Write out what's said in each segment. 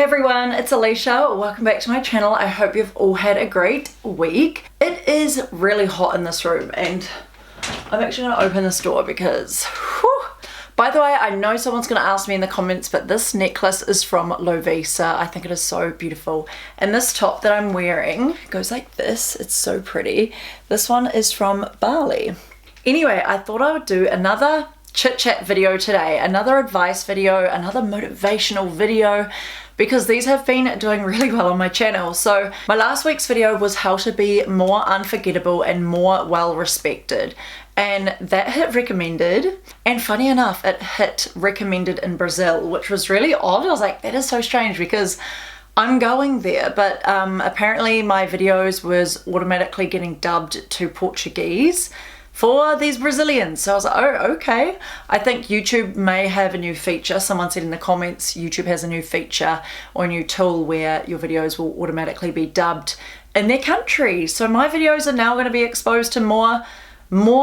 Hey everyone, it's Alicia. Welcome back to my channel. I hope you've all had a great week. It is really hot in this room and I'm actually going to open this door because, whew. By the way, I know someone's going to ask me in the comments, but this necklace is from Lovisa. I think it is so beautiful. And this top that I'm wearing goes like this. It's so pretty. This one is from Bali. Anyway, I thought I would do another chit chat video today, another advice video, another motivational video, because these have been doing really well on my channel. So my last week's video was how to be more unforgettable and more well respected, and that hit recommended, and funny enough it hit recommended in Brazil, which was really odd. I was like, that is so strange because I'm going there, but apparently my videos was automatically getting dubbed to Portuguese for these Brazilians. So I was like, oh, okay. I think YouTube may have a new feature. Someone said in the comments, YouTube has a new feature or a new tool where your videos will automatically be dubbed in their country. So my videos are now going to be exposed to more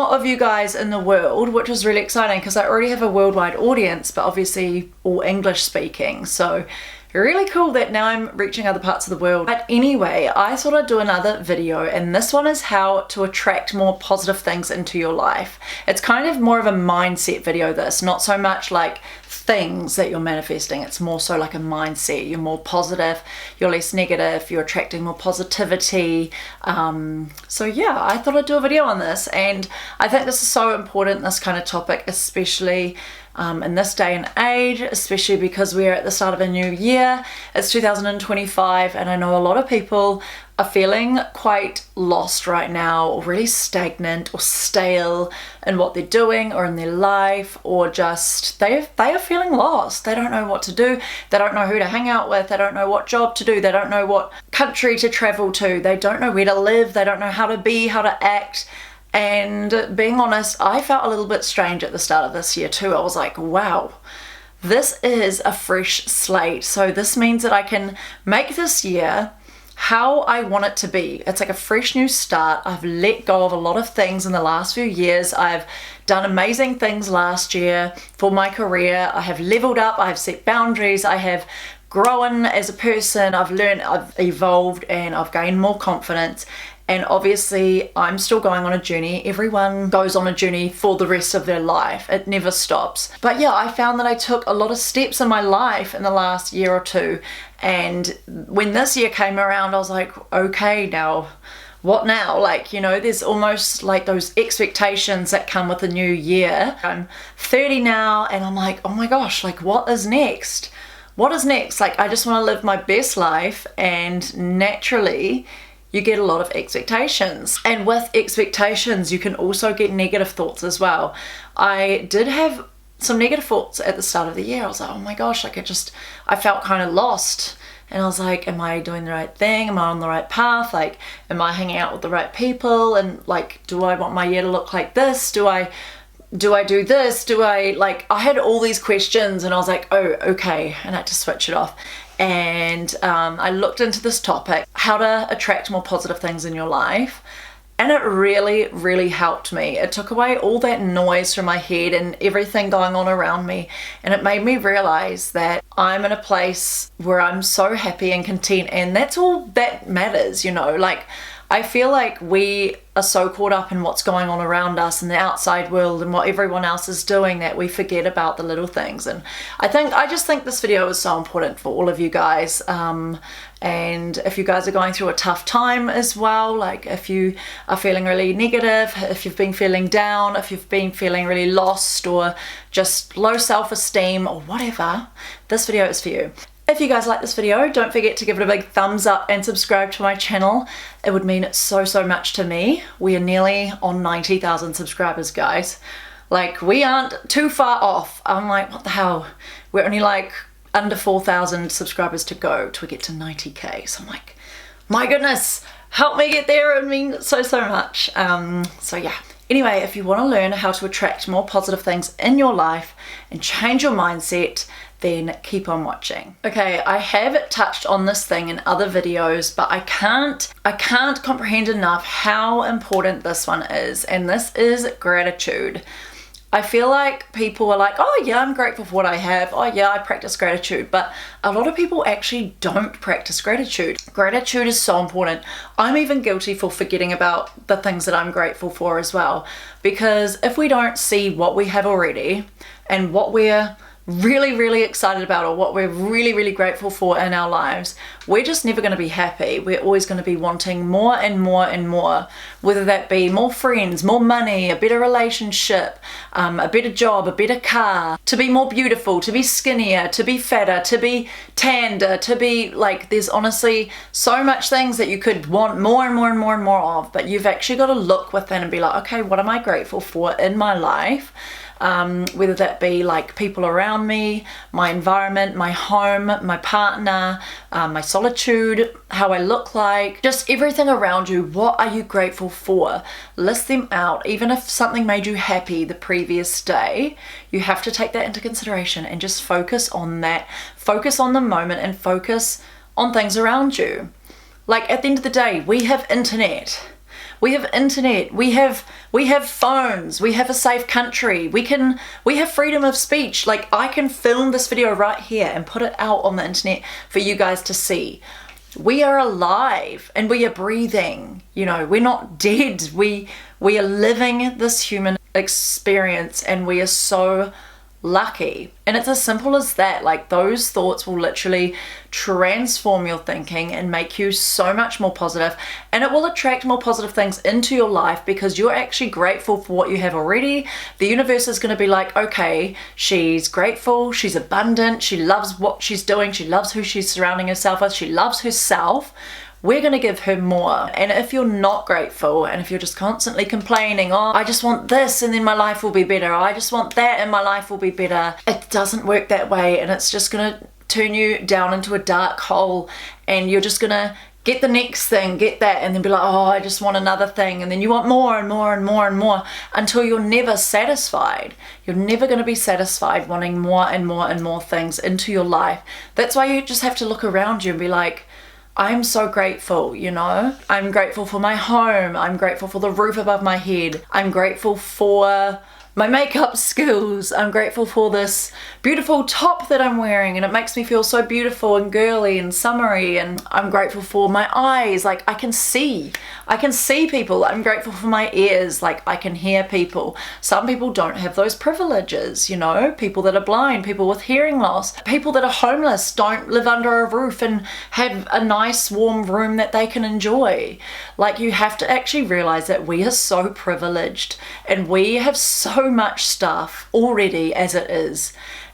of you guys in the world, which is really exciting because I already have a worldwide audience, but obviously all English speaking. So really cool that now I'm reaching other parts of the world. But anyway, I thought I'd do another video, and this one is how to attract more positive things into your life. It's kind of more of a mindset video, this, not so much like things that you're manifesting. It's more so like a mindset. You're more positive, you're less negative, you're attracting more positivity. So yeah, I thought I'd do a video on this, and I think this is so important, this kind of topic, especially in this day and age, especially because we're at the start of a new year. It's 2025, and I know a lot of people are feeling quite lost right now, or really stagnant or stale in what they're doing or in their life, or just they are feeling lost. They don't know what to do. They don't know who to hang out with. They don't know what job to do. They don't know what country to travel to. They don't know where to live. They don't know how to be, how to act. And being honest, I felt a little bit strange at the start of this year too. I was like, wow, this is a fresh slate. So this means that I can make this year how I want it to be. It's like a fresh new start. I've let go of a lot of things in the last few years. I've done amazing things last year for my career. I have leveled up. I have set boundaries. I have grown as a person. I've learned, I've evolved, and I've gained more confidence. And obviously I'm still going on a journey. Everyone goes on a journey for the rest of their life. It never stops. But yeah, I found that I took a lot of steps in my life in the last year or two. And when this year came around, I was like, okay, now what now? Like, you know, there's almost like those expectations that come with a new year. I'm 30 now, and I'm like, oh my gosh, like what is next? What is next? Like, I just want to live my best life, and naturally you get a lot of expectations, and with expectations you can also get negative thoughts as well. I did have some negative thoughts at the start of the year. I was like, oh my gosh, like I felt kind of lost, and I was like, am I doing the right thing? Am I on the right path? Like, am I hanging out with the right people? And like, do I want my year to look like this? Do I do this? Do I, like, I had all these questions, and I was like, oh, okay, and I had to switch it off. And I looked into this topic, how to attract more positive things in your life, and it really, really helped me. It took away all that noise from my head and everything going on around me, and it made me realize that I'm in a place where I'm so happy and content, and that's all that matters, you know. Like, I feel like we are so caught up in what's going on around us in the outside world and what everyone else is doing that we forget about the little things. And I just think this video is so important for all of you guys. And if you guys are going through a tough time as well, like if you are feeling really negative, if you've been feeling down, if you've been feeling really lost or just low self-esteem or whatever, this video is for you. If you guys like this video, don't forget to give it a big thumbs up and subscribe to my channel. It would mean so much to me. We are nearly on 90,000 subscribers, guys. Like, we aren't too far off. I'm like, what the hell? We're only like under 4,000 subscribers to go till we get to 90k. So I'm like, my goodness, help me get there. It would mean so much. So yeah. Anyway, if you want to learn how to attract more positive things in your life and change your mindset, then keep on watching. Okay, I have touched on this thing in other videos, but I can't comprehend enough how important this one is, and this is gratitude. I feel like people are like, oh yeah, I'm grateful for what I have. Oh yeah, I practice gratitude. But a lot of people actually don't practice gratitude. Gratitude is so important. I'm even guilty for forgetting about the things that I'm grateful for as well. Because if we don't see what we have already and what we're really excited about, or what we're really grateful for in our lives, we're just never going to be happy. We're always going to be wanting more and more, whether that be more friends, more money, a better relationship, a better job, a better car, to be more beautiful, to be skinnier, to be fatter, to be tander, to be like, there's honestly so much things that you could want more and more of, but you've actually got to look within and be like, okay, what am I grateful for in my life? Whether that be like people around me, my environment, my home, my partner, my solitude, how I look like, just everything around you. What are you grateful for? List them out. Even if something made you happy the previous day, you have to take that into consideration and just focus on that. Focus on the moment and focus on things around you. Like at the end of the day, we have internet. We have internet, we have phones, we have a safe country, we have freedom of speech. Like, I can film this video right here and put it out on the internet for you guys to see. We are alive and we are breathing, you know, we're not dead. We are living this human experience and we are so lucky. And it's as simple as that. Like, those thoughts will literally transform your thinking and make you so much more positive, and it will attract more positive things into your life because you're actually grateful for what you have already. The universe is going to be like, okay, she's grateful, she's abundant, she loves what she's doing, she loves who she's surrounding herself with, she loves herself. We're going to give her more. And if you're not grateful, and if you're just constantly complaining, oh, I just want this and then my life will be better, I just want that and my life will be better, it doesn't work that way, and it's just going to turn you down into a dark hole, and you're just going to get the next thing, get that, and then be like, oh, I just want another thing, and then you want more and more until you're never satisfied. You're never going to be satisfied wanting more and more things into your life. That's why you just have to look around you and be like, I'm so grateful, you know? I'm grateful for my home. I'm grateful for the roof above my head. I'm grateful for my makeup skills. I'm grateful for this beautiful top that I'm wearing and it makes me feel so beautiful and girly and summery. And I'm grateful for my eyes, like I can see people. I'm grateful for my ears, like I can hear people. Some people don't have those privileges, you know, people that are blind, people with hearing loss, people that are homeless, don't live under a roof and have a nice warm room that they can enjoy. Like, you have to actually realize that we are so privileged and we have so much stuff already as it is.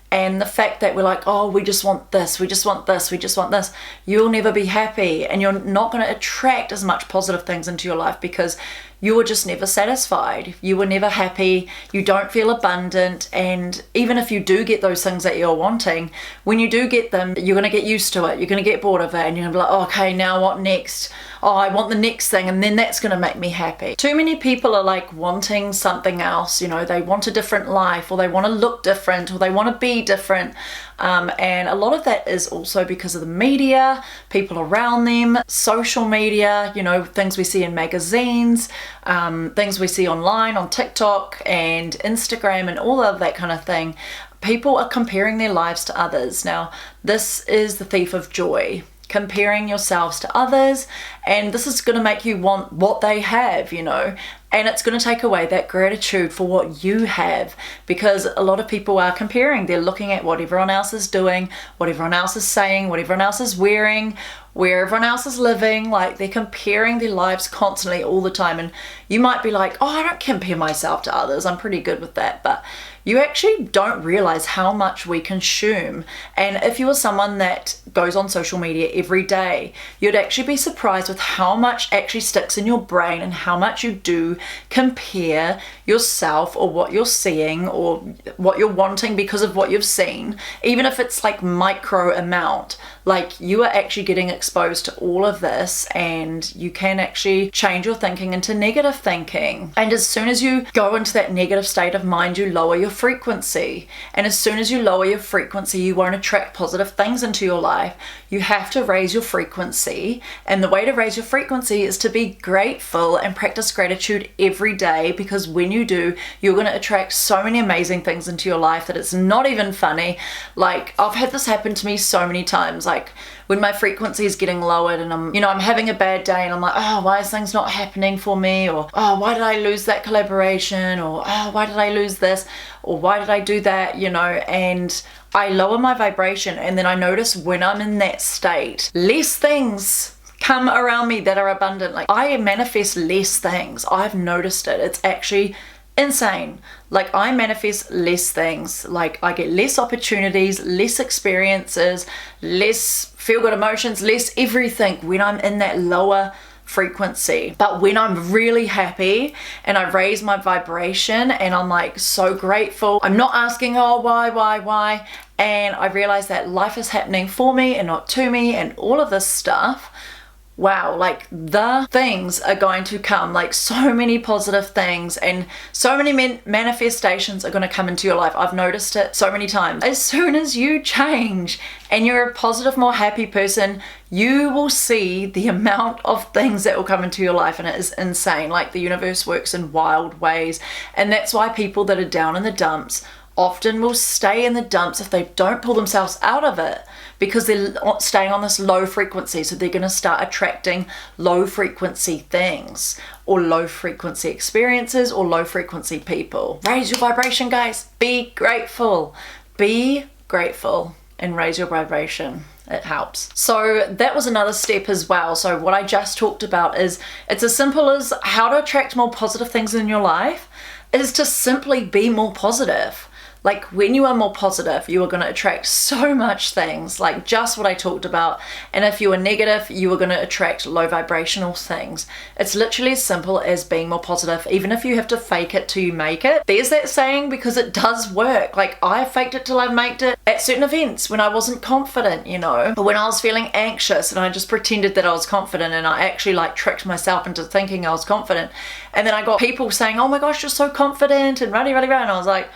And the fact that we're like, oh, we just want this, we just want this, we just want this, you'll never be happy, and you're not going to attract as much positive things into your life because you were just never satisfied. You were never happy. You don't feel abundant. And even if you do get those things that you're wanting, when you do get them, you're going to get used to it. You're going to get bored of it. And you're going to be like, oh, okay, now what next? Oh, I want the next thing. And then that's going to make me happy. Too many people are like wanting something else. You know, they want a different life, or they want to look different, or they want to be different. And a lot of that is also because of the media, people around them, social media, you know, things we see in magazines, things we see online on TikTok and Instagram and all of that kind of thing. People are comparing their lives to others. Now, this is the thief of joy. Comparing yourselves to others, and this is going to make you want what they have, you know, and it's going to take away that gratitude for what you have, because a lot of people are comparing. They're looking at what everyone else is doing, what everyone else is saying, what everyone else is wearing, where everyone else is living. Like, they're comparing their lives constantly all the time, and you might be like, oh, I don't compare myself to others, I'm pretty good with that, but you actually don't realize how much we consume. And if you are someone that goes on social media every day, you'd actually be surprised with how much actually sticks in your brain and how much you do compare yourself or what you're seeing or what you're wanting because of what you've seen, even if it's like micro amount. Like, you are actually getting exposed to all of this, and you can actually change your thinking into negative thinking. And as soon as you go into that negative state of mind, you lower your frequency. And as soon as you lower your frequency, you won't attract positive things into your life. You have to raise your frequency. And the way to raise your frequency is to be grateful and practice gratitude every day, because when you do, you're going to attract so many amazing things into your life that it's not even funny. Like, I've had this happen to me so many times. Like, when my frequency is getting lowered and I'm having a bad day and I'm like, oh, why is things not happening for me? Or, oh, why did I lose that collaboration? Or, oh, why did I lose this? Or why did I do that? And I lower my vibration, and then I notice when I'm in that state, less things come around me that are abundant. Like, I manifest less things. I've noticed it. It's actually insane. Like, I manifest less things. Like, I get less opportunities, less experiences, less feel-good emotions, less everything when I'm in that lower frequency. But when I'm really happy and I raise my vibration and I'm like so grateful, I'm not asking, oh, why, and I realize that life is happening for me and not to me and all of this stuff. Wow, like, the things are going to come, like, so many positive things and so many manifestations are going to come into your life. I've noticed it so many times. As soon as you change and you're a positive, more happy person, you will see the amount of things that will come into your life, and it is insane. Like, the universe works in wild ways, and that's why people that are down in the dumps often will stay in the dumps if they don't pull themselves out of it, because they're staying on this low frequency. So they're going to start attracting low frequency things or low frequency experiences or low frequency people. Raise your vibration, guys. Be grateful and raise your vibration. It helps. So that was another step as well. So what I just talked about is, it's as simple as how to attract more positive things in your life is to simply be more positive. Like, when you are more positive, you are going to attract so much things, like just what I talked about. And if you are negative, you are going to attract low vibrational things. It's literally as simple as being more positive, even if you have to fake it till you make it. There's that saying, because it does work. Like, I faked it till I made it at certain events when I wasn't confident, but when I was feeling anxious and I just pretended that I was confident, and I actually like tricked myself into thinking I was confident. And then I got people saying, oh my gosh, you're so confident and rah, and I was like,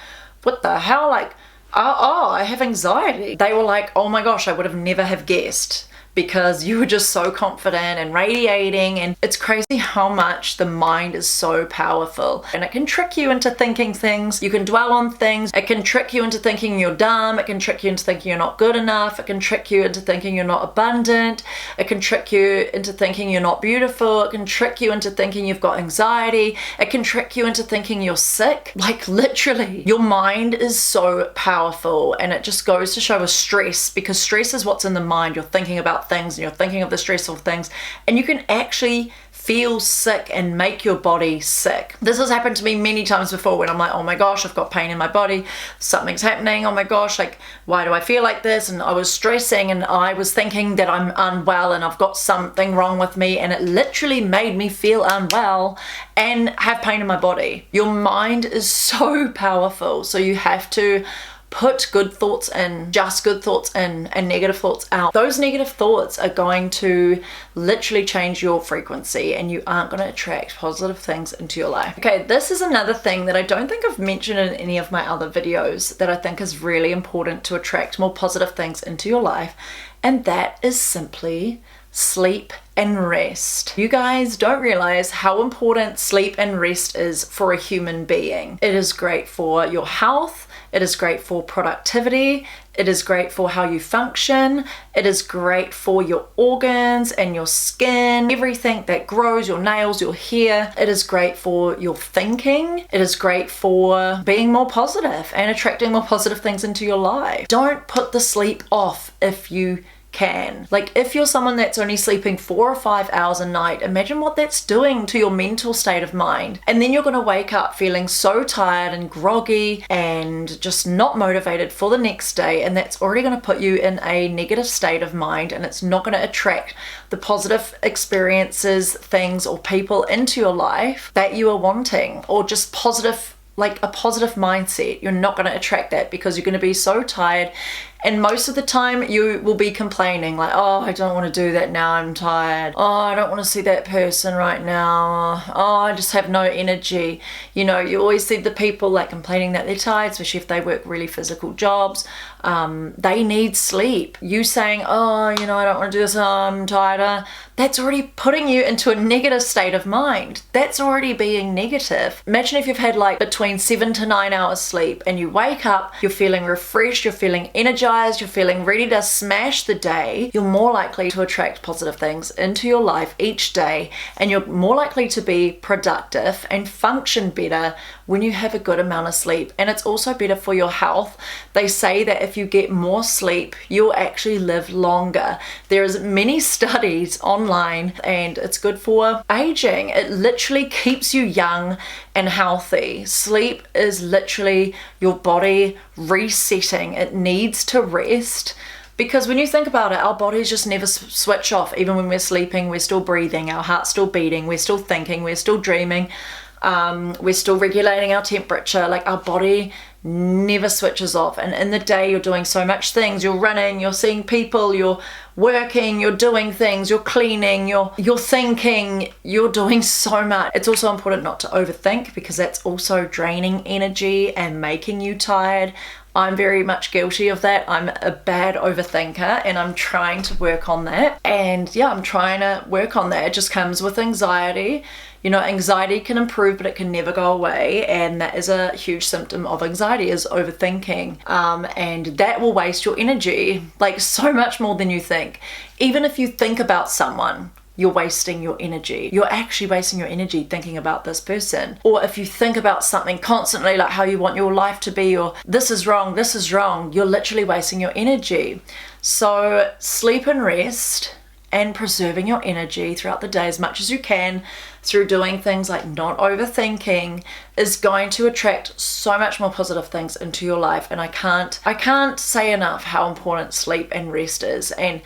what the hell? Like, oh, I have anxiety. They were like, oh my gosh, I would have never have guessed, because you were just so confident and radiating. And it's crazy how much the mind is so powerful, and it can trick you into thinking things. You can dwell on things. It can trick you into thinking you're dumb. It can trick you into thinking you're not good enough. It can trick you into thinking you're not abundant. It can trick you into thinking you're not beautiful. It can trick you into thinking you've got anxiety. It can trick you into thinking you're sick. Like, literally, your mind is so powerful, and it just goes to show with stress, because stress is what's in the mind. You're thinking about things and you're thinking of the stressful things, and you can actually feel sick and make your body sick. This has happened to me many times before, when I'm like, oh my gosh, I've got pain in my body, something's happening, oh my gosh, like, why do I feel like this? And I was stressing and I was thinking that I'm unwell and I've got something wrong with me, and it literally made me feel unwell and have pain in my body. Your mind is so powerful, so you have to put good thoughts in, just good thoughts in, and negative thoughts out. Those negative thoughts are going to literally change your frequency, and you aren't going to attract positive things into your life. Okay, this is another thing that I don't think I've mentioned in any of my other videos that I think is really important to attract more positive things into your life, and that is simply sleep and rest. You guys don't realize how important sleep and rest is for a human being. It is great for your health. It is great for productivity. It is great for how you function. It is great for your organs and your skin, everything that grows, your nails, your hair. It is great for your thinking. It is great for being more positive and attracting more positive things into your life. Don't put the sleep off if you can. Like, if you're someone that's only sleeping 4 or 5 hours a night, imagine what that's doing to your mental state of mind. And then you're going to wake up feeling so tired and groggy and just not motivated for the next day, and that's already going to put you in a negative state of mind, and it's not going to attract the positive experiences, things, or people into your life that you are wanting, or just positive, like a positive mindset. You're not going to attract that, because you're going to be so tired And most of the time you will be complaining like, oh, I don't want to do that now, I'm tired. Oh, I don't want to see that person right now. Oh, I just have no energy. You know, you always see the people like complaining that they're tired, especially if they work really physical jobs. They need sleep. You saying, oh, you know, I don't want to do this, oh, I'm tired. That's already putting you into a negative state of mind. That's already being negative. Imagine if you've had like between 7 to 9 hours sleep and you wake up, you're feeling refreshed, you're feeling energized, you're feeling ready to smash the day. You're more likely to attract positive things into your life each day, and you're more likely to be productive and function better when you have a good amount of sleep. And it's also better for your health. They say that if you get more sleep, you'll actually live longer. There's many studies online, and it's good for aging. It literally keeps you young and healthy. Sleep is literally your body resetting. It needs to rest. Because when you think about it, our bodies just never switch off. Even when we're sleeping, we're still breathing, our heart's still beating, we're still thinking, we're still dreaming, we're still regulating our temperature. Like, our body never switches off. And in the day, you're doing so much things. You're running, you're seeing people, you're working, you're doing things, you're cleaning, you're thinking, you're doing so much. It's also important not to overthink, because that's also draining energy and making you tired. I'm very much guilty of that. I'm a bad overthinker, and I'm trying to work on that. And yeah, I'm trying to work on that. It just comes with anxiety. You know, anxiety can improve, but it can never go away. And that is a huge symptom of anxiety, is overthinking. And that will waste your energy, like so much more than you think. Even if you think about someone, you're wasting your energy. You're actually wasting your energy thinking about this person. Or if you think about something constantly, like how you want your life to be, or this is wrong, you're literally wasting your energy. So sleep and rest, and preserving your energy throughout the day as much as you can through doing things like not overthinking is going to attract so much more positive things into your life. And I can't say enough how important sleep and rest is. And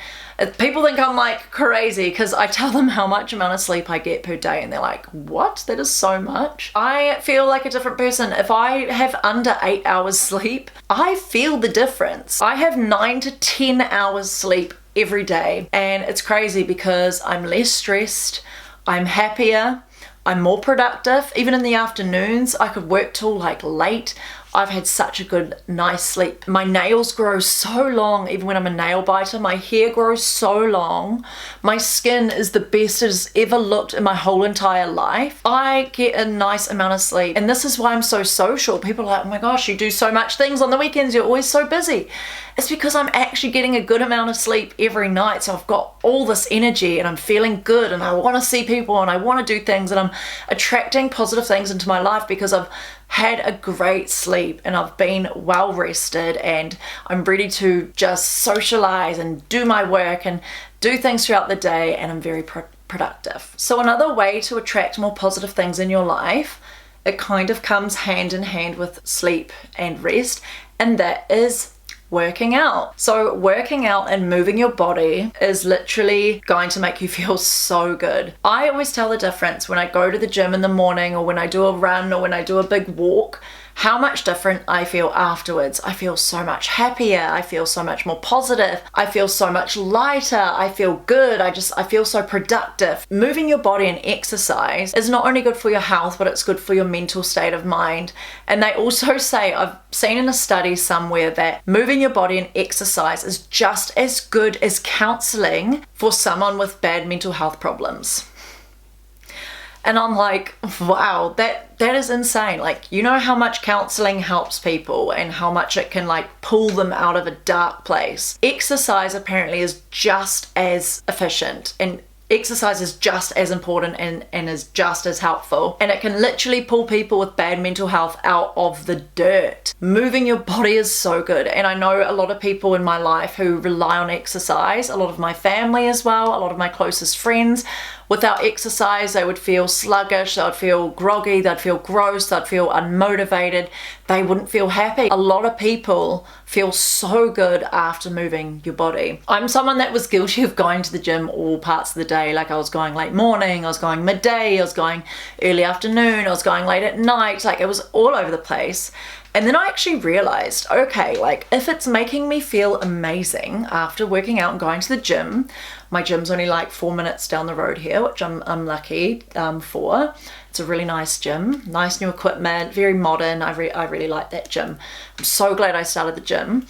people think I'm like crazy because I tell them how much amount of sleep I get per day, and they're like, what? That is so much. I feel like a different person. If I have under 8 hours sleep, I feel the difference. I have 9 to 10 hours sleep every day, and it's crazy because I'm less stressed, I'm happier, I'm more productive. Even in the afternoons, I could work till like late. I've had such a good, nice sleep. My nails grow so long, even when I'm a nail biter. My hair grows so long. My skin is the best it has ever looked in my whole entire life. I get a nice amount of sleep. And this is why I'm so social. People are like, oh my gosh, you do so much things on the weekends. You're always so busy. It's because I'm actually getting a good amount of sleep every night. So I've got all this energy, and I'm feeling good, and I want to see people, and I want to do things, and I'm attracting positive things into my life because I've had a great sleep and I've been well rested, and I'm ready to just socialize and do my work and do things throughout the day, and I'm very productive. So another way to attract more positive things in your life, it kind of comes hand in hand with sleep and rest, and that is working out. So working out and moving your body is literally going to make you feel so good. I always tell the difference when I go to the gym in the morning, or when I do a run, or when I do a big walk, how much different I feel afterwards. I feel so much happier. I feel so much more positive. I feel so much lighter. I feel good. I feel so productive. Moving your body and exercise is not only good for your health, but it's good for your mental state of mind. And they also say, I've seen in a study somewhere, that moving your body and exercise is just as good as counseling for someone with bad mental health problems. And I'm like, wow, that is insane. Like, you know how much counseling helps people and how much it can like pull them out of a dark place. Exercise apparently is just as efficient, and exercise is just as important and is just as helpful, and it can literally pull people with bad mental health out of the dirt. Moving your body is so good, and I know a lot of people in my life who rely on exercise, a lot of my family as well, a lot of my closest friends. Without exercise, they would feel sluggish, they would feel groggy, they'd feel gross, they'd feel unmotivated, they wouldn't feel happy. A lot of people feel so good after moving your body. I'm someone that was guilty of going to the gym all parts of the day. Like, I was going late morning, I was going midday, I was going early afternoon, I was going late at night. Like, it was all over the place. And then I actually realized, okay, like if it's making me feel amazing after working out and going to the gym, my gym's only like 4 minutes down the road here, which I'm lucky for. It's a really nice gym, nice new equipment, very modern. I really like that gym. I'm so glad I started the gym.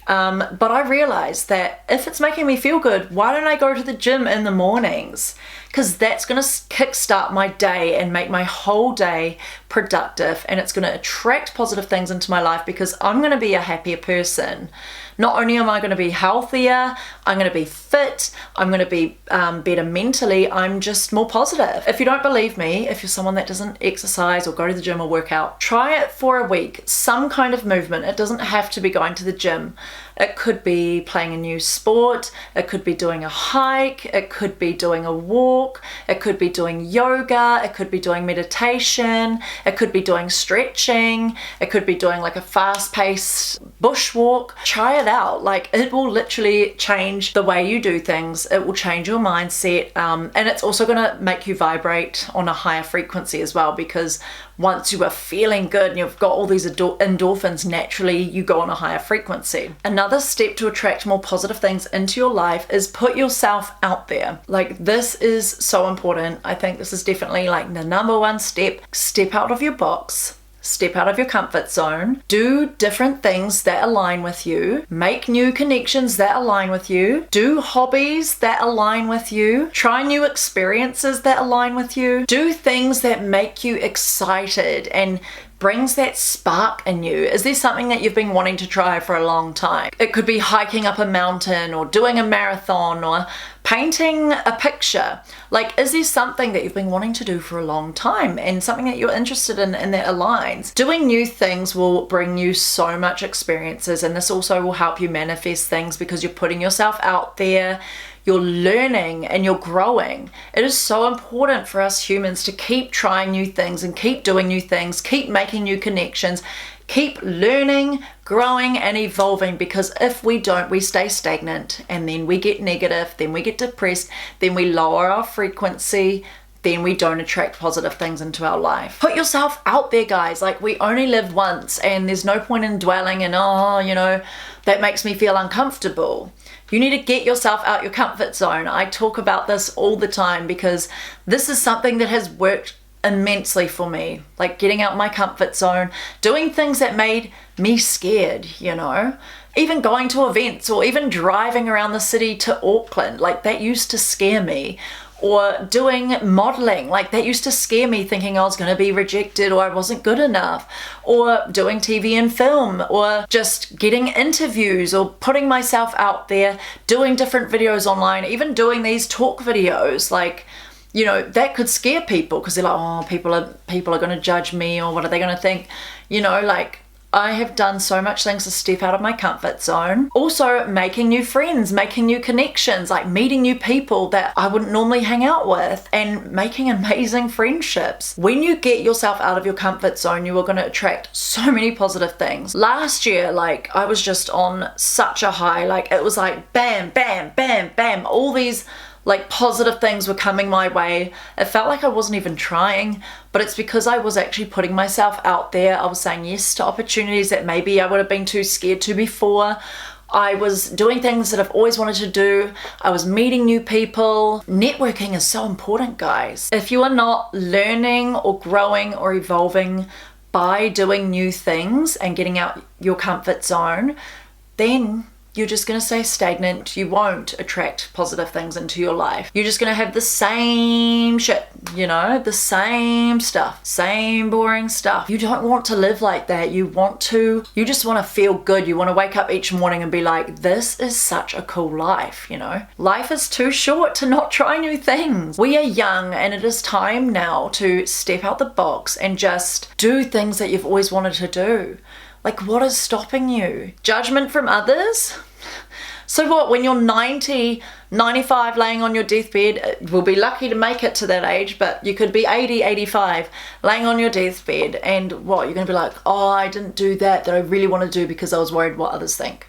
But I realized that if it's making me feel good, why don't I go to the gym in the mornings? Because that's going to kickstart my day and make my whole day productive, and it's going to attract positive things into my life because I'm going to be a happier person. Not only am I going to be healthier, I'm going to be fit, I'm going to be better mentally, I'm just more positive. If you don't believe me, if you're someone that doesn't exercise or go to the gym or work out, try it for a week, some kind of movement. It doesn't have to be going to the gym. It could be playing a new sport, it could be doing a hike, it could be doing a walk, it could be doing yoga, it could be doing meditation, it could be doing stretching, it could be doing like a fast-paced bushwalk. Try it out. Like, it will literally change the way you do things. It will change your mindset, and it's also going to make you vibrate on a higher frequency as well, because once you are feeling good and you've got all these endorphins, naturally you go on a higher frequency. Another step to attract more positive things into your life is put yourself out there. Like, this is so important. I think this is definitely like the number one step. Step out of your box. Step out of your comfort zone, do different things that align with you, make new connections that align with you, do hobbies that align with you, try new experiences that align with you, do things that make you excited and brings that spark in you. Is there something that you've been wanting to try for a long time? It could be hiking up a mountain or doing a marathon or painting a picture. Like, is there something that you've been wanting to do for a long time and something that you're interested in and that aligns? Doing new things will bring you so much experiences, and this also will help you manifest things because you're putting yourself out there. You're learning and you're growing. It is so important for us humans to keep trying new things and keep doing new things, keep making new connections, keep learning, growing and evolving, because if we don't, we stay stagnant and then we get negative, then we get depressed, then we lower our frequency, then we don't attract positive things into our life. Put yourself out there, guys. Like, we only live once and there's no point in dwelling in, oh, you know, that makes me feel uncomfortable. You need to get yourself out your comfort zone. I talk about this all the time because this is something that has worked immensely for me. Like, getting out my comfort zone, doing things that made me scared, you know, even going to events or even driving around the city to Auckland. Like, that used to scare me. Or doing modeling, like that used to scare me, thinking I was going to be rejected or I wasn't good enough. Or doing TV and film, or just getting interviews or putting myself out there, doing different videos online, even doing these talk videos. Like, you know, that could scare people because they're like, oh, people are going to judge me, or what are they going to think? You know, like, I have done so much things to step out of my comfort zone. Also, making new friends, making new connections, like meeting new people that I wouldn't normally hang out with, and making amazing friendships. When you get yourself out of your comfort zone, you are going to attract so many positive things. Last year, like, I was just on such a high. Like, it was like bam, bam, bam, bam. All these like positive things were coming my way. It felt like I wasn't even trying, but it's because I was actually putting myself out there. I was saying yes to opportunities that maybe I would have been too scared to before. I was doing things that I've always wanted to do. I was meeting new people. Networking is so important, guys. If you are not learning or growing or evolving by doing new things and getting out your comfort zone, then you're just going to stay stagnant. You won't attract positive things into your life. You're just going to have the same shit, you know, the same stuff, same boring stuff. You don't want to live like that. You just want to feel good. You want to wake up each morning and be like, this is such a cool life, you know. Life is too short to not try new things. We are young and it is time now to step out the box and just do things that you've always wanted to do. Like, what is stopping you? Judgment from others? So what, when you're 90, 95 laying on your deathbed, we'll be lucky to make it to that age, but you could be 80, 85 laying on your deathbed, and what, you're going to be like, oh, I didn't do that I really want to do because I was worried what others think.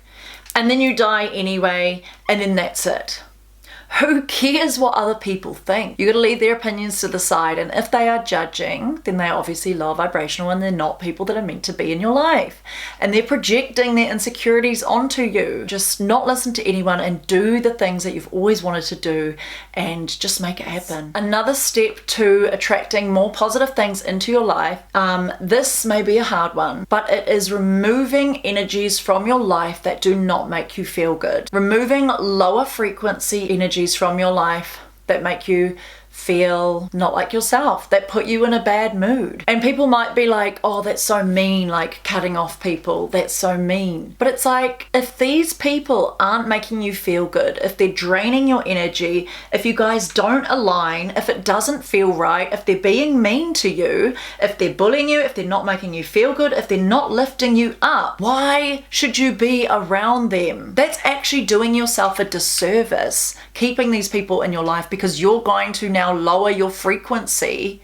And then you die anyway, and then that's it. who cares what other people think? You gotta leave their opinions to the side, and if they are judging, then they're obviously low vibrational and they're not people that are meant to be in your life. And they're projecting their insecurities onto you. Just not listen to anyone and do the things that you've always wanted to do and just make it happen. Another step to attracting more positive things into your life, this may be a hard one, but it is removing energies from your life that do not make you feel good. Removing lower frequency energies from your life that make you feel not like yourself, that put you in a bad mood. And people might be like, oh, that's so mean, like cutting off people, that's so mean. But it's like, if these people aren't making you feel good, if they're draining your energy, if you guys don't align, if it doesn't feel right, if they're being mean to you, if they're bullying you, if they're not making you feel good, if they're not lifting you up, why should you be around them? That's actually doing yourself a disservice, keeping these people in your life, because you're going to now lower your frequency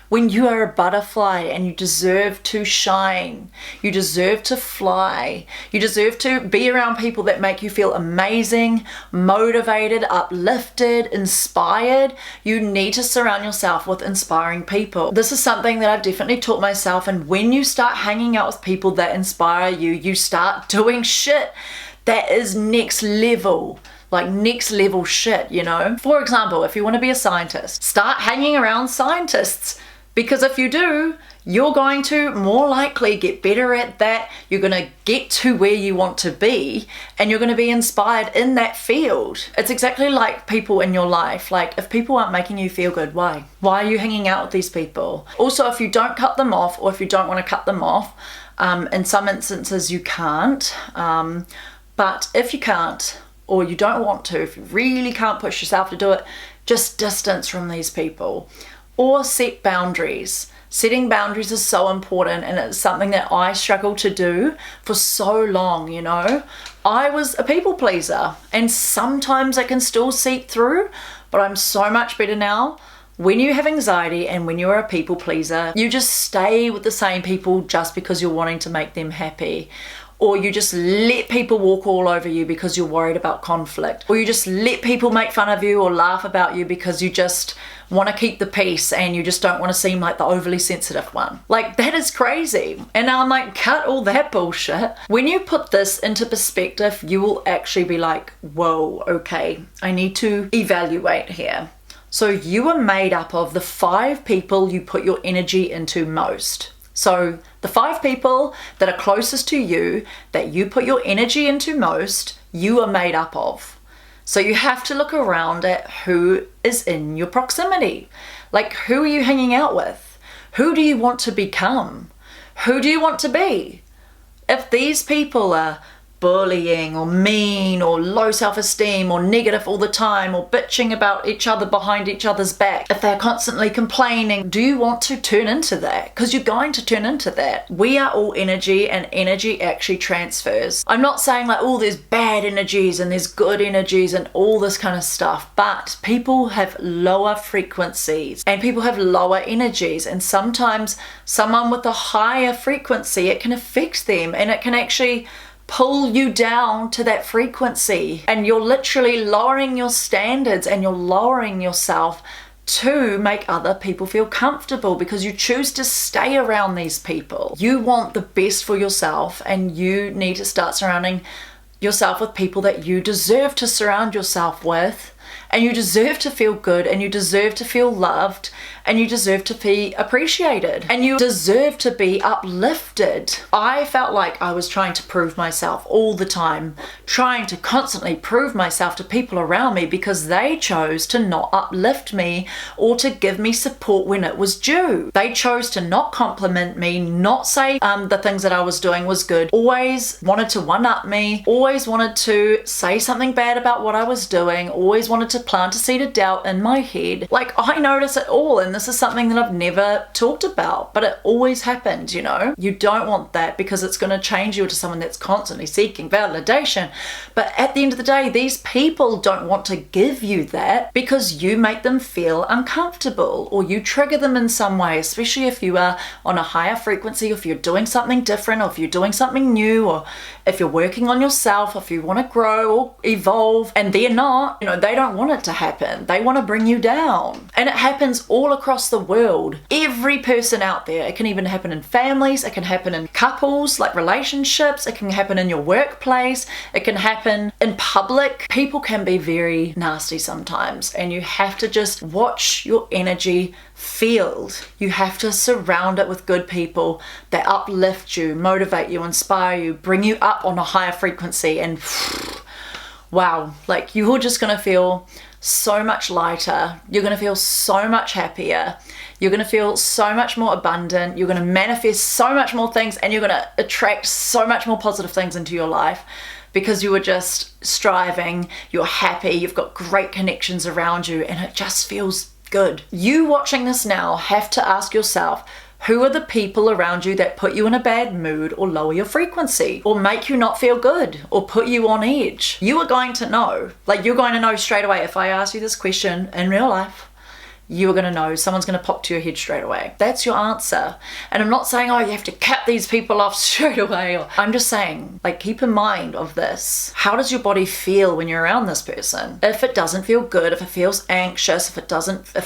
when you are a butterfly and you deserve to shine. You deserve to fly. You deserve to be around people that make you feel amazing, motivated, uplifted, inspired. You need to surround yourself with inspiring people. This is something that I've definitely taught myself, and when you start hanging out with people that inspire you, you start doing shit that is next level. Like next level shit, you know? For example, if you want to be a scientist, start hanging around scientists, because if you do, you're going to more likely get better at that. You're going to get to where you want to be, and you're going to be inspired in that field. It's exactly like people in your life. Like, if people aren't making you feel good, why? Why are you hanging out with these people? Also, if you don't cut them off, or if you don't want to cut them off, in some instances you can't, but if you can't, or you don't want to, if you really can't push yourself to do it, just distance from these people. Or set boundaries. Setting boundaries is so important, and it's something that I struggled to do for so long, you know. I was a people pleaser, and sometimes it can still seep through, but I'm so much better now. When you have anxiety and when you're a people pleaser, you just stay with the same people just because you're wanting to make them happy. Or you just let people walk all over you because you're worried about conflict. Or you just let people make fun of you or laugh about you because you just want to keep the peace and you just don't want to seem like the overly sensitive one. Like, that is crazy. And now I'm like, cut all that bullshit. When you put this into perspective, you will actually be like, whoa, okay, I need to evaluate here. So you are made up of the 5 people you put your energy into most. So the 5 people that are closest to you, that you put your energy into most, you are made up of. So you have to look around at who is in your proximity. Like, who are you hanging out with? Who do you want to become? Who do you want to be? If these people are bullying or mean or low self-esteem or negative all the time or bitching about each other behind each other's back, if they're constantly complaining, do you want to turn into that? Because you're going to turn into that. We are all energy, and energy actually transfers. I'm not saying like, oh, there's bad energies and there's good energies and all this kind of stuff, but people have lower frequencies and people have lower energies, and sometimes someone with a higher frequency, it can affect them and it can actually pull you down to that frequency, and you're literally lowering your standards and you're lowering yourself to make other people feel comfortable because you choose to stay around these people. You want the best for yourself, and you need to start surrounding yourself with people that you deserve to surround yourself with, and you deserve to feel good, and you deserve to feel loved, and you deserve to be appreciated, and you deserve to be uplifted. I felt like I was trying to prove myself all the time, trying to constantly prove myself to people around me because they chose to not uplift me or to give me support when it was due. They chose to not compliment me, not say the things that I was doing was good, always wanted to one-up me, always wanted to say something bad about what I was doing, always wanted to plant a seed of doubt in my head. Like, I notice it all, and this is something that I've never talked about, but it always happens, you know? You don't want that because it's going to change you into someone that's constantly seeking validation. But at the end of the day, these people don't want to give you that because you make them feel uncomfortable or you trigger them in some way, especially if you are on a higher frequency, if you're doing something different, or if you're doing something new, or if you're working on yourself, if you want to grow or evolve, and they're not, you know, they don't want want it to happen. They want to bring you down. And it happens all across the world. Every person out there. It can even happen in families. It can happen in couples, like relationships. It can happen in your workplace. It can happen in public. People can be very nasty sometimes, and you have to just watch your energy field. You have to surround it with good people that uplift you, motivate you, inspire you, bring you up on a higher frequency, and wow, like you're just gonna feel so much lighter. You're gonna feel so much happier. You're gonna feel so much more abundant. You're gonna manifest so much more things, and you're gonna attract so much more positive things into your life because you were just striving, you're happy, you've got great connections around you, and it just feels good. You watching this now have to ask yourself, who are the people around you that put you in a bad mood or lower your frequency or make you not feel good or put you on edge? You are going to know. Like, you're going to know straight away. If I ask you this question in real life, you're going to know. Someone's going to pop to your head straight away. That's your answer. And I'm not saying, oh, you have to cut these people off straight away. I'm just saying, like, keep in mind of this. How does your body feel when you're around this person? If it doesn't feel good, if it feels anxious, if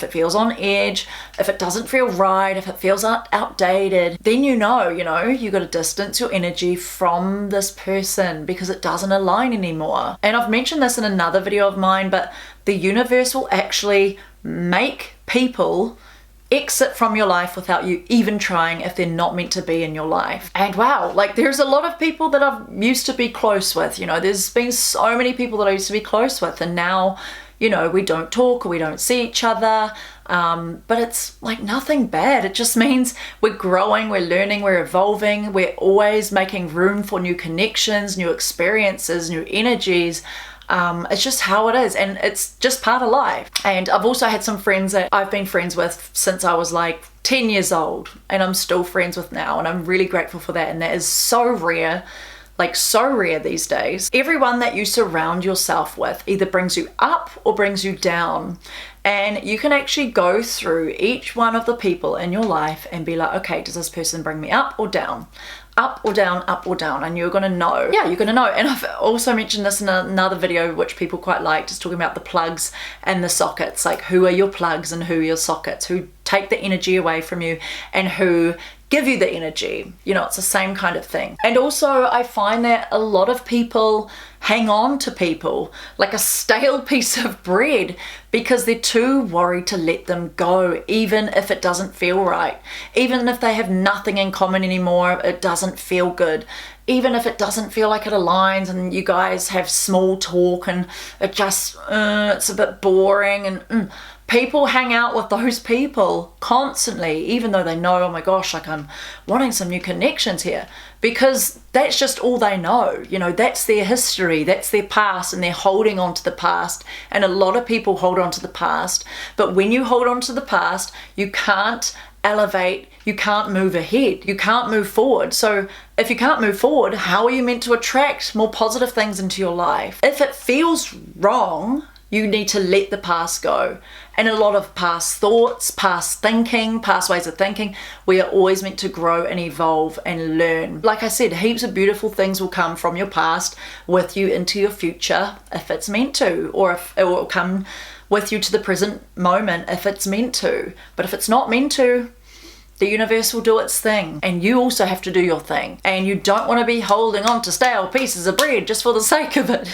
it feels on edge, if it doesn't feel right, if it feels outdated, then you got to distance your energy from this person because it doesn't align anymore. And I've mentioned this in another video of mine, but the universe will actually make people exit from your life without you even trying if they're not meant to be in your life. And wow, like there's a lot of people that I've used to be close with, there's been so many people that I used to be close with, and now, we don't talk or we don't see each other. But it's like nothing bad. It just means we're growing, we're learning, we're evolving, we're always making room for new connections, new experiences, new energies. It's just how it is, and it's just part of life. And I've also had some friends that I've been friends with since I was like 10 years old, and I'm still friends with now, and I'm really grateful for that. And that is so rare, like so rare these days. Everyone that you surround yourself with either brings you up or brings you down. And you can actually go through each one of the people in your life and be like, okay, does this person bring me up or down? Up or down, up or down, and you're gonna know. Yeah, you're gonna know. And I've also mentioned this in another video, which people quite liked, is talking about the plugs and the sockets. Like, who are your plugs and who are your sockets? Who take the energy away from you and who give you the energy? It's the same kind of thing. And also, I find that a lot of people hang on to people like a stale piece of bread because they're too worried to let them go, even if it doesn't feel right. Even if they have nothing in common anymore, it doesn't feel good. Even if it doesn't feel like it aligns and you guys have small talk and it just, it's a bit boring, and people hang out with those people constantly, even though they know, oh my gosh, like I'm wanting some new connections here, because that's just all they know. That's their history, that's their past, and they're holding on to the past. And a lot of people hold on to the past, but when you hold on to the past, you can't elevate, you can't move ahead, you can't move forward. So if you can't move forward, how are you meant to attract more positive things into your life? If it feels wrong, you need to let the past go. And a lot of past thoughts, past thinking, past ways of thinking, we are always meant to grow and evolve and learn. Like I said, heaps of beautiful things will come from your past with you into your future if it's meant to, or if it will come with you to the present moment if it's meant to. But if it's not meant to, the universe will do its thing, and you also have to do your thing. And you don't want to be holding on to stale pieces of bread just for the sake of it.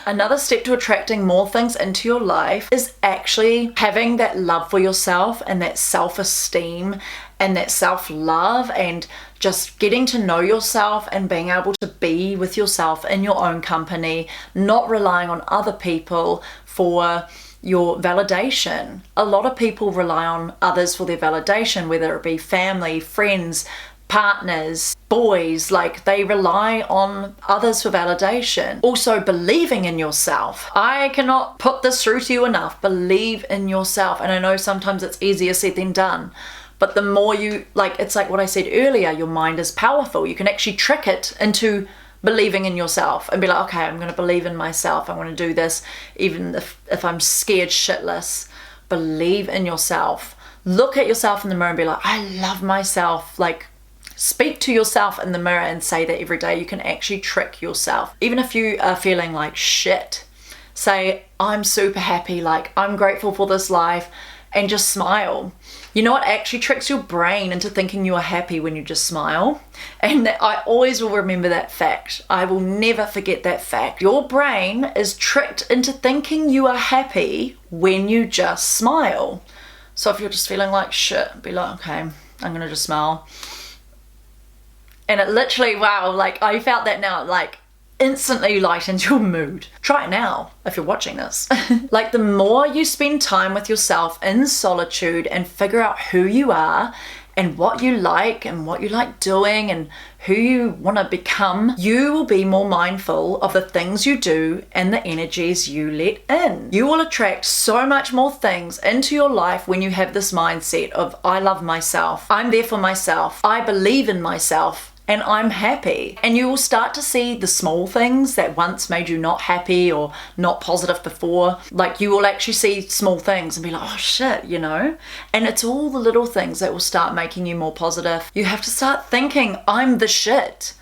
Another step to attracting more things into your life is actually having that love for yourself and that self-esteem and that self-love, and just getting to know yourself and being able to be with yourself in your own company, not relying on other people for your validation. A lot of people rely on others for their validation, whether it be family, friends, partners, boys, like they rely on others for validation. Also, believing in yourself. I cannot put this through to you enough. Believe in yourself. And I know sometimes it's easier said than done, but the more you, it's like what I said earlier, your mind is powerful. You can actually trick it into believing in yourself and be like, okay, I'm going to believe in myself. I want to do this, even if I'm scared shitless. Believe in yourself. Look at yourself in the mirror and be like, I love myself. Like, speak to yourself in the mirror and say that every day. You can actually trick yourself. Even if you are feeling like shit, say, I'm super happy, like I'm grateful for this life, and just smile. You know what actually tricks your brain into thinking you are happy when you just smile? And I always will remember that fact. I will never forget that fact. Your brain is tricked into thinking you are happy when you just smile. So if you're just feeling like shit, be like, okay, I'm gonna just smile. And it literally, wow, like I felt that now, like instantly lightens your mood. Try it now if you're watching this. Like the more you spend time with yourself in solitude and figure out who you are and what you like doing and who you want to become, you will be more mindful of the things you do and the energies you let in. You will attract so much more things into your life when you have this mindset of I love myself, I'm there for myself, I believe in myself, and I'm happy. And you will start to see the small things that once made you not happy or not positive before. Like you will actually see small things and be like, oh shit, you know? And it's all the little things that will start making you more positive. You have to start thinking, I'm the shit.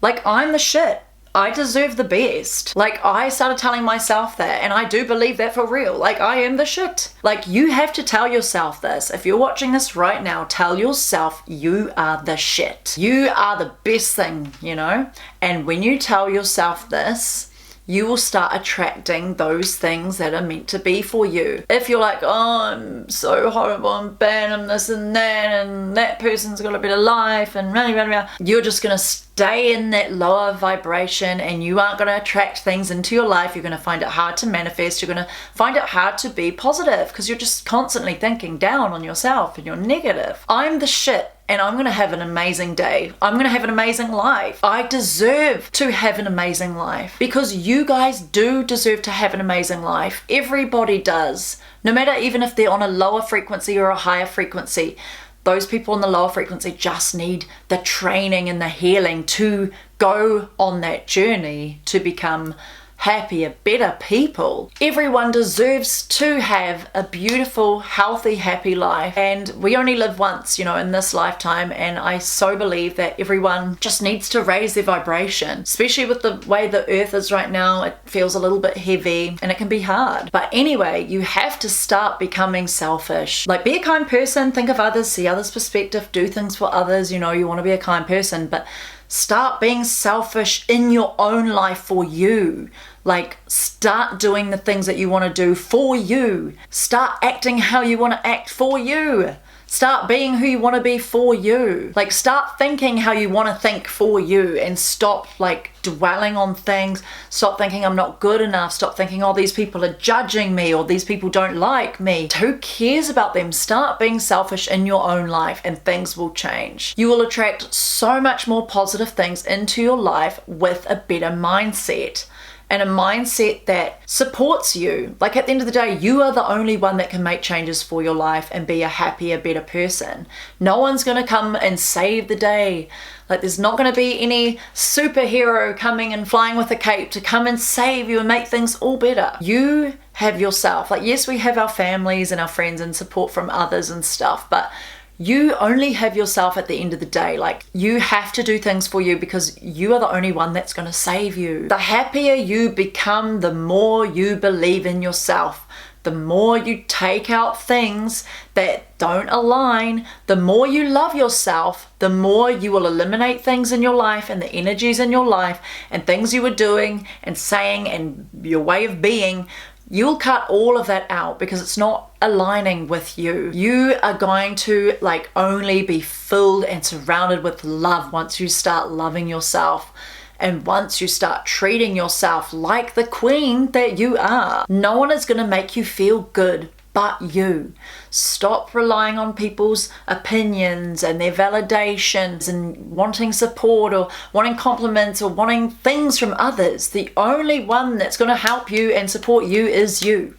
Like I'm the shit. I deserve the best. Like I started telling myself that, and I do believe that for real. Like I am the shit. Like you have to tell yourself this. If you're watching this right now, tell yourself you are the shit. You are the best thing, you know? And when you tell yourself this, you will start attracting those things that are meant to be for you. If you're like, oh, I'm so horrible, I'm bad, I'm this and that person's got a better life, and blah, blah, blah, you're just gonna stay in that lower vibration and you aren't gonna attract things into your life. You're gonna find it hard to manifest. You're gonna find it hard to be positive because you're just constantly thinking down on yourself and you're negative. I'm the shit. And I'm going to have an amazing day. I'm going to have an amazing life. I deserve to have an amazing life because you guys do deserve to have an amazing life. Everybody does. No matter even if they're on a lower frequency or a higher frequency. Those people on the lower frequency just need the training and the healing to go on that journey to become happier, better people. Everyone deserves to have a beautiful, healthy, happy life. And we only live once, you know, in this lifetime. And I so believe that everyone just needs to raise their vibration, especially with the way the earth is right now. It feels a little bit heavy and it can be hard. But anyway, you have to start becoming selfish. Like be a kind person, think of others, see others' perspective, do things for others. You know, you want to be a kind person, but start being selfish in your own life for you. Like start doing the things that you want to do for you. Start acting how you want to act for you. Start being who you want to be for you. Like start thinking how you want to think for you and stop like dwelling on things. Stop thinking I'm not good enough. Stop thinking, oh, these people are judging me or these people don't like me. Who cares about them? Start being selfish in your own life and things will change. You will attract so much more positive things into your life with a better mindset. And a mindset that supports you. Like at the end of the day, you are the only one that can make changes for your life and be a happier, better person. No one's going to come and save the day. Like there's not going to be any superhero coming and flying with a cape to come and save you and make things all better. You have yourself. Like yes, we have our families and our friends and support from others and stuff, but you only have yourself at the end of the day. Like you have to do things for you because you are the only one that's going to save you. The happier you become, the more you believe in yourself. The more you take out things that don't align, the more you love yourself, the more you will eliminate things in your life and the energies in your life and things you were doing and saying and your way of being. You'll cut all of that out because it's not aligning with you. You are going to like only be filled and surrounded with love once you start loving yourself and once you start treating yourself like the queen that you are. No one is going to make you feel good but you. Stop relying on people's opinions and their validations and wanting support or wanting compliments or wanting things from others. The only one that's going to help you and support you is you.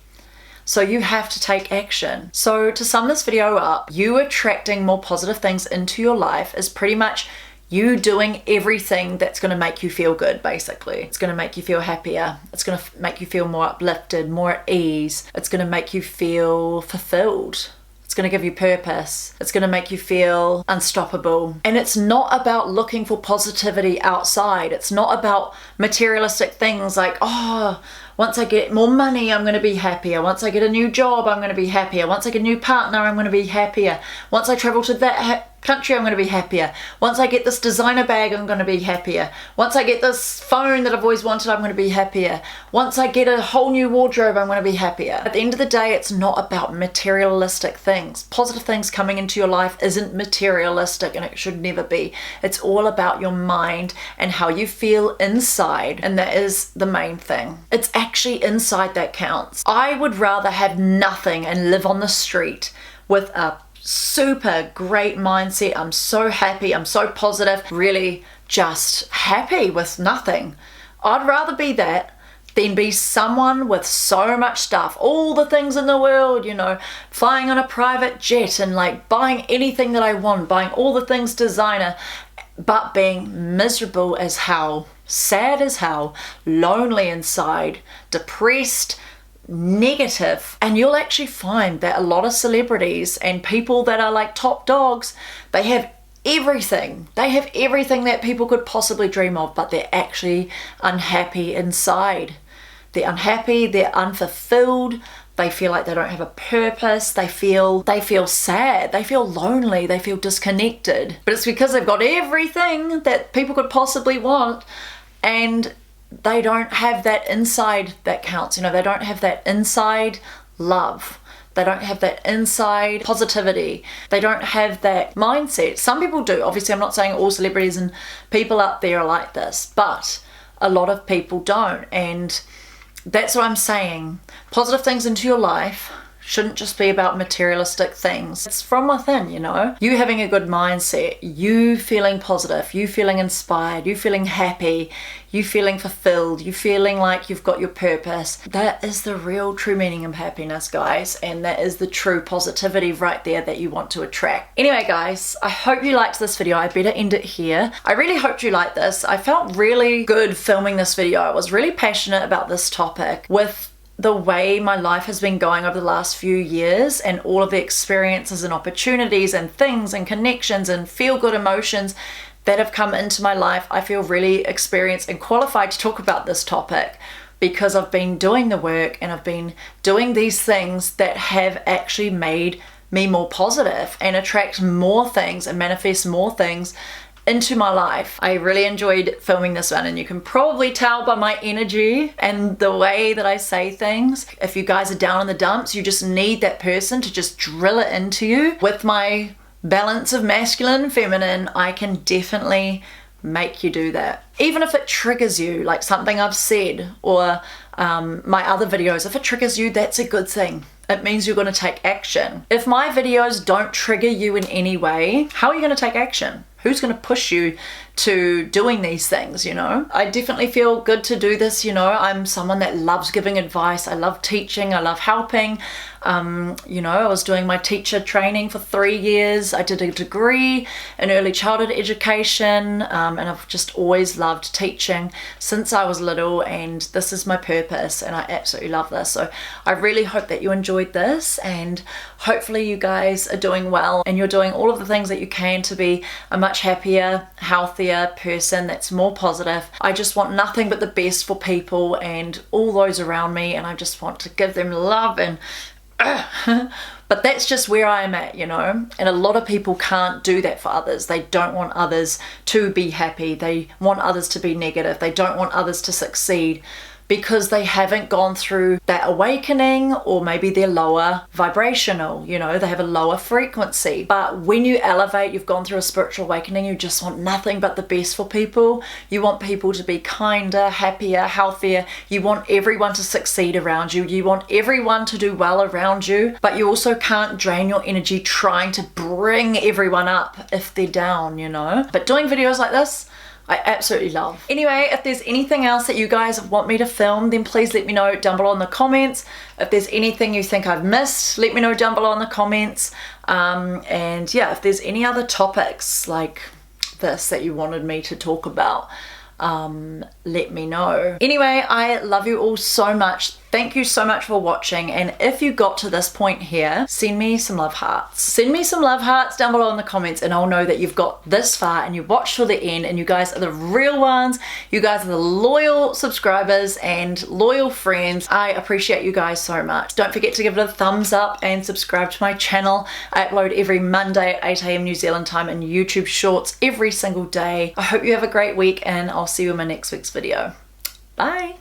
So you have to take action. So to sum this video up, you attracting more positive things into your life is pretty much you doing everything that's going to make you feel good, basically. It's going to make you feel happier. It's going to make you feel more uplifted, more at ease. It's going to make you feel fulfilled. It's going to give you purpose. It's going to make you feel unstoppable. And it's not about looking for positivity outside. It's not about materialistic things like, oh, Once I get more money, I'm going to be happier. Once I get a new job, I'm going to be happier. Once I get a new partner, I'm going to be happier. Once I travel to that country, I'm going to be happier. Once I get this designer bag, I'm going to be happier. Once I get this phone that I've always wanted, I'm going to be happier. Once I get a whole new wardrobe, I'm going to be happier. At the end of the day, it's not about materialistic things. Positive things coming into your life isn't materialistic, and it should never be. It's all about your mind and how you feel inside, and that is the main thing. It's actually inside that counts. I would rather have nothing and live on the street with a super great mindset. I'm so happy, I'm so positive, really just happy with nothing. I'd rather be that than be someone with so much stuff, all the things in the world, you know, flying on a private jet and like buying anything that I want, buying all the things designer, but being miserable as hell, sad as hell, lonely inside, depressed, negative. And you'll actually find that a lot of celebrities and people that are like top dogs, they have everything. They have everything that people could possibly dream of, but they're actually unhappy inside. They're unhappy, they're unfulfilled, they feel like they don't have a purpose, they feel sad, they feel lonely, they feel disconnected. But it's because they've got everything that people could possibly want, and they don't have that inside that counts. You know, they don't have that inside love. They don't have that inside positivity. They don't have that mindset. Some people do. Obviously, I'm not saying all celebrities and people out there are like this, but a lot of people don't. And that's what I'm saying. Positive things into your life shouldn't just be about materialistic things. It's from within, you know. You having a good mindset, you feeling positive, you feeling inspired, you feeling happy, you feeling fulfilled, you feeling like you've got your purpose. That is the real true meaning of happiness, guys. And that is the true positivity right there that you want to attract. Anyway, guys, I hope you liked this video. I better end it here. I really hoped you liked this. I felt really good filming this video. I was really passionate about this topic with the way my life has been going over the last few years and all of the experiences and opportunities and things and connections and feel-good emotions that have come into my life. I feel really experienced and qualified to talk about this topic because I've been doing the work and I've been doing these things that have actually made me more positive and attract more things and manifest more things into my life. I really enjoyed filming this one, and you can probably tell by my energy and the way that I say things. If you guys are down in the dumps, you just need that person to just drill it into you. With my balance of masculine and feminine, I can definitely make you do that. Even if it triggers you, like something I've said or my other videos, if it triggers you, that's a good thing. It means you're going to take action. If my videos don't trigger you in any way, how are you going to take action? Who's going to push you to doing these things, you know? I definitely feel good to do this, you know. I'm someone that loves giving advice. I love teaching. I love helping. You know, I was doing my teacher training for 3 years. I did a degree in early childhood education, and I've just always loved teaching since I was little, and this is my purpose, and I absolutely love this. So I really hope that you enjoyed this, and hopefully you guys are doing well and you're doing all of the things that you can to be a much happier, healthier person that's more positive. I just want nothing but the best for people and all those around me, and I just want to give them love and but that's just where I am at, you know. And a lot of people can't do that for others. They don't want others to be happy. They want others to be negative. They don't want others to succeed because they haven't gone through that awakening, or maybe they're lower vibrational, you know, they have a lower frequency. But when you elevate, you've gone through a spiritual awakening, you just want nothing but the best for people. You want people to be kinder, happier, healthier. You want everyone to succeed around you. You want everyone to do well around you, but you also can't drain your energy trying to bring everyone up if they're down, you know. But doing videos like this, I absolutely love. Anyway, if there's anything else that you guys want me to film, then please let me know down below in the comments. If there's anything you think I've missed, let me know down below in the comments. And yeah, if there's any other topics like this that you wanted me to talk about, let me know. Anyway, I love you all so much. thank you so much for watching, and if you got to this point here, send me some love hearts. Send me some love hearts down below in the comments, and I'll know that you've got this far and you watched till the end, and you guys are the real ones. You guys are the loyal subscribers and loyal friends. I appreciate you guys so much. Don't forget to give it a thumbs up and subscribe to my channel. I upload every Monday at 8 AM New Zealand time and YouTube shorts every single day. I hope you have a great week, and I'll see you in my next week's video. Bye.